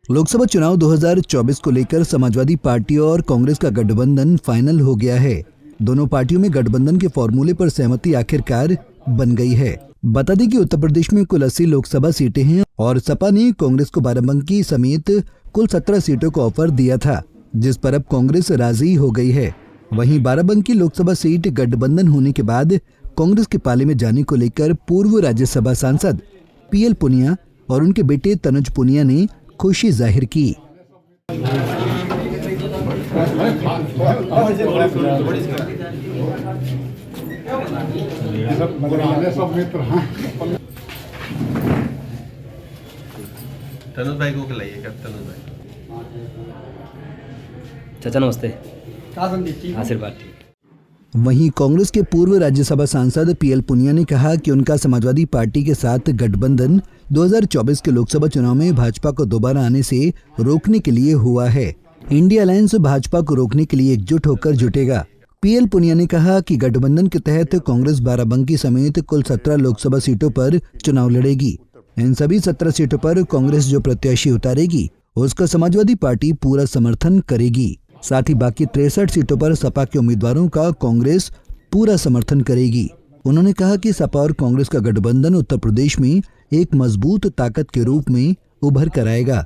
लोकसभा चुनाव 2024 को लेकर समाजवादी पार्टी और कांग्रेस का गठबंधन फाइनल हो गया है। दोनों पार्टियों में गठबंधन के फॉर्मूले पर सहमति आखिरकार बन गई है। बता दें कि उत्तर प्रदेश में कुल 80 लोकसभा सीटें हैं और सपा ने कांग्रेस को बाराबंकी समेत कुल 17 सीटों का ऑफर दिया था, जिस पर अब कांग्रेस राजी हो गई है। वहीं बाराबंकी लोकसभा सीट गठबंधन होने के बाद कांग्रेस के पाले में जाने को लेकर पूर्व राज्यसभा सांसद PL पुनिया और उनके बेटे तनुज पुनिया ने खुशी जाहिर की। तनुज भाई को खिलाइए क्या? तनुज भाई चाचा नमस्ते। आशीर्वाद। वहीं कांग्रेस के पूर्व राज्यसभा सांसद PL पुनिया ने कहा कि उनका समाजवादी पार्टी के साथ गठबंधन 2024 के लोकसभा चुनाव में भाजपा को दोबारा आने से रोकने के लिए हुआ है। इंडिया अलायंस भाजपा को रोकने के लिए एकजुट होकर जुटेगा। PL पुनिया ने कहा कि गठबंधन के तहत कांग्रेस बाराबंकी समेत कुल 17 लोकसभा सीटों पर चुनाव लड़ेगी। इन सभी 17 सीटों पर कांग्रेस जो प्रत्याशी उतारेगी उसका समाजवादी पार्टी पूरा समर्थन करेगी। साथ ही बाकी 63 सीटों पर सपा के उम्मीदवारों का कांग्रेस पूरा समर्थन करेगी। उन्होंने कहा कि सपा और कांग्रेस का गठबंधन उत्तर प्रदेश में एक मजबूत ताकत के रूप में उभर कर आएगा।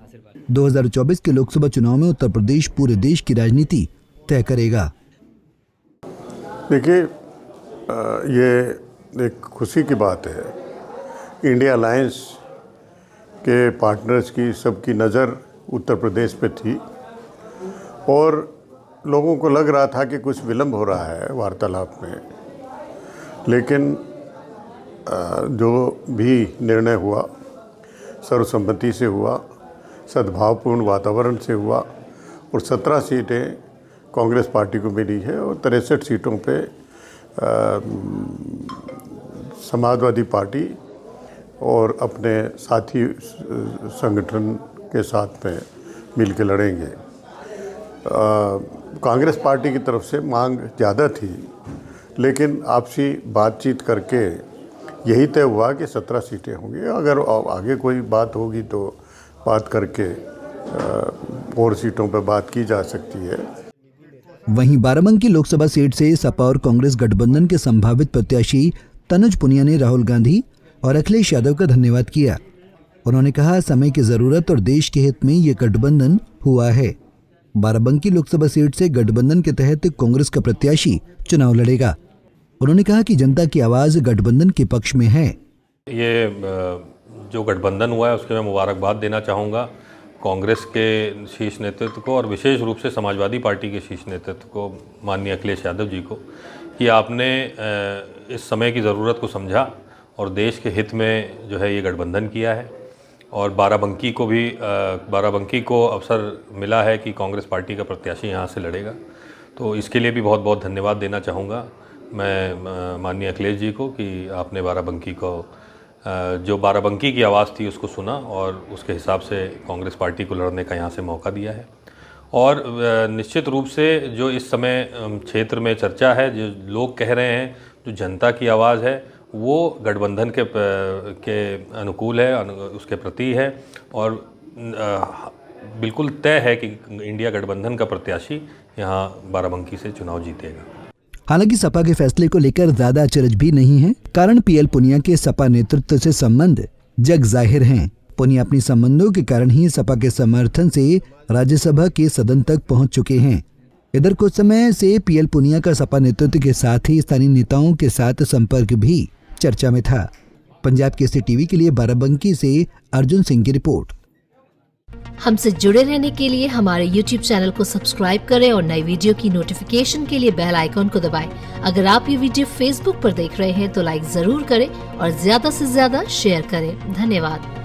2024 के लोकसभा चुनाव में उत्तर प्रदेश पूरे देश की राजनीति तय करेगा। देखिए, ये एक खुशी की बात है। इंडिया अलायंस के पार्टनर्स की सबकी नज़र उत्तर प्रदेश पे थी और लोगों को लग रहा था कि कुछ विलंब हो रहा है वार्तालाप में, लेकिन जो भी निर्णय हुआ सर्वसम्मति से हुआ, सद्भावपूर्ण वातावरण से हुआ और 17 सीटें कांग्रेस पार्टी को मिली है और 63 सीटों पे समाजवादी पार्टी और अपने साथी संगठन के साथ में मिल के लड़ेंगे। कांग्रेस पार्टी की तरफ से मांग ज़्यादा थी, लेकिन आपसी बातचीत करके यही तय हुआ कि 17 सीटें होंगी। अगर आगे कोई बात होगी तो बात करके और सीटों पर बात की जा सकती है। वहीं बाराबंकी लोकसभा सीट से सपा और कांग्रेस गठबंधन के संभावित प्रत्याशी तनुज पुनिया ने राहुल गांधी और अखिलेश यादव का धन्यवाद किया। उन्होंने कहा, समय की जरूरत और देश के हित में ये गठबंधन हुआ है। बाराबंकी लोकसभा सीट से गठबंधन के तहत कांग्रेस का प्रत्याशी चुनाव लड़ेगा। उन्होंने कहा कि जनता की आवाज गठबंधन के पक्ष में है। ये जो गठबंधन हुआ है उसके मैं मुबारकबाद देना चाहूँगा कांग्रेस के शीर्ष नेतृत्व को और विशेष रूप से समाजवादी पार्टी के शीर्ष नेतृत्व को, माननीय अखिलेश यादव जी को, कि आपने इस समय की ज़रूरत को समझा और देश के हित में जो है ये गठबंधन किया है। और बाराबंकी को अवसर मिला है कि कांग्रेस पार्टी का प्रत्याशी यहाँ से लड़ेगा, तो इसके लिए भी बहुत बहुत धन्यवाद देना चाहूँगा मैं माननीय अखिलेश जी को कि आपने बाराबंकी को जो बाराबंकी की आवाज़ थी उसको सुना और उसके हिसाब से कांग्रेस पार्टी को लड़ने का यहाँ से मौका दिया है। और निश्चित रूप से जो इस समय क्षेत्र में चर्चा है, जो लोग कह रहे हैं, जो जनता की आवाज़ है, वो गठबंधन के अनुकूल है, उसके प्रति है और बिल्कुल तय है कि इंडिया गठबंधन का प्रत्याशी यहाँ बाराबंकी से चुनाव जीतेगा। हालांकि सपा के फैसले को लेकर ज्यादा अचरज भी नहीं है, कारण PL पुनिया के सपा नेतृत्व से संबंध जग जाहिर हैं। पुनिया अपनी संबंधों के कारण ही सपा के समर्थन से राज्यसभा के सदन तक पहुंच चुके हैं। इधर कुछ समय से PL पुनिया का सपा नेतृत्व के साथ ही स्थानीय नेताओं के साथ संपर्क भी चर्चा में था। पंजाब केसरी टीवी के लिए बाराबंकी से अर्जुन सिंह की रिपोर्ट। हमसे जुड़े रहने के लिए हमारे YouTube चैनल को सब्सक्राइब करें और नई वीडियो की नोटिफिकेशन के लिए बेल आइकॉन को दबाएं। अगर आप ये वीडियो Facebook पर देख रहे हैं तो लाइक जरूर करें और ज्यादा से ज्यादा शेयर करें। धन्यवाद।